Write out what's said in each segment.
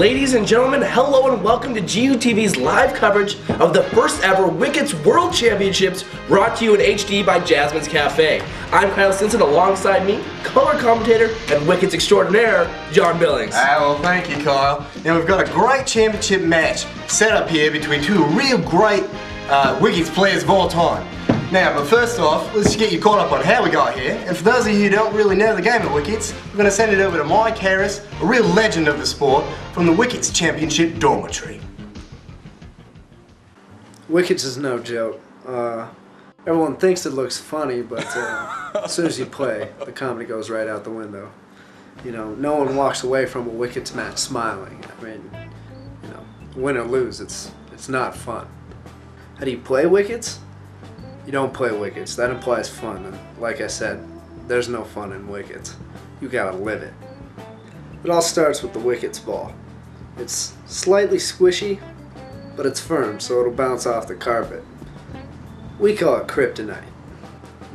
Ladies and gentlemen, hello and welcome to GUTV's live coverage of the first ever Wickets World Championships, brought to you in HD by Jasmine's Cafe. I'm Kyle Stinson, alongside me, color commentator and Wickets extraordinaire, John Billings. Well, thank you, Kyle. Now we've got a great championship match set up here between two real great Wickets players of all time. Now, but first off, let's get you caught up on how we got here. And for those of you who don't really know the game of Wickets, we're going to send it over to Mike Harris, a real legend of the sport, from the Wickets Championship Dormitory. Wickets is no joke. Everyone thinks it looks funny, but as soon as you play, the comedy goes right out the window. You know, no one walks away from a Wickets match smiling. I mean, you know, win or lose, it's not fun. How do you play Wickets? You don't play Wickets. That implies fun, and like I said, there's no fun in Wickets. You gotta live it. It all starts with the Wickets ball. It's slightly squishy, but it's firm, so it'll bounce off the carpet. We call it kryptonite.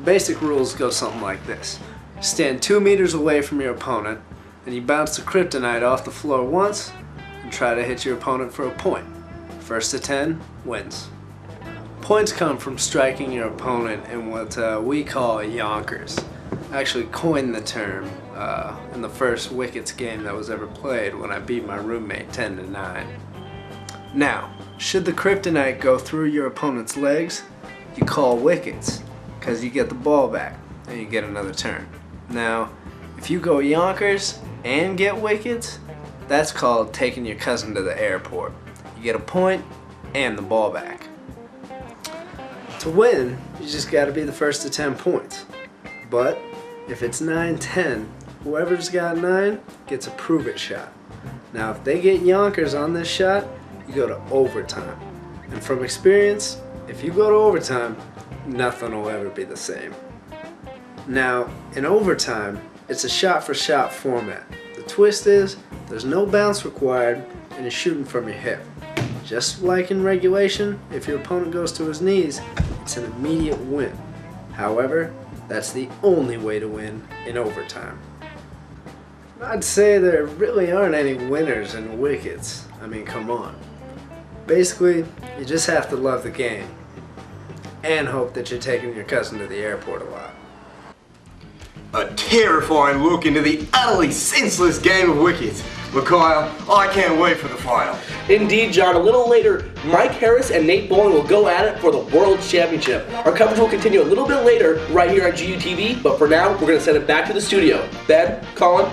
Basic rules go something like this. Stand 2 meters away from your opponent, and you bounce the kryptonite off the floor once, and try to hit your opponent for a point. First to 10 wins. Points come from striking your opponent in what we call yonkers. I actually coined the term in the first Wickets game that was ever played when I beat my roommate 10-9. Now, should the kryptonite go through your opponent's legs, you call Wickets, because you get the ball back and you get another turn. Now, if you go yonkers and get Wickets, that's called taking your cousin to the airport. You get a point and the ball back. To win, you just gotta be the first to 10 points. But if it's 9-10, whoever's got 9 gets a prove it shot. Now if they get yonkers on this shot, you go to overtime. And from experience, if you go to overtime, nothing will ever be the same. Now, in overtime, it's a shot-for-shot format. The twist is, there's no bounce required, and you're shooting from your hip. Just like in regulation, if your opponent goes to his knees, it's an immediate win. However, that's the only way to win in overtime. I'd say there really aren't any winners in Wickets. I mean, come on. Basically, you just have to love the game and hope that you're taking your cousin to the airport a lot. A terrifying look into the utterly senseless game of Wickets. But Kyle, I can't wait for the final. Indeed, John. A little later, Mike Harris and Nate Bowling will go at it for the World Championship. Our coverage will continue a little bit later right here on GUTV, but for now, we're going to send it back to the studio. Ben, Colin,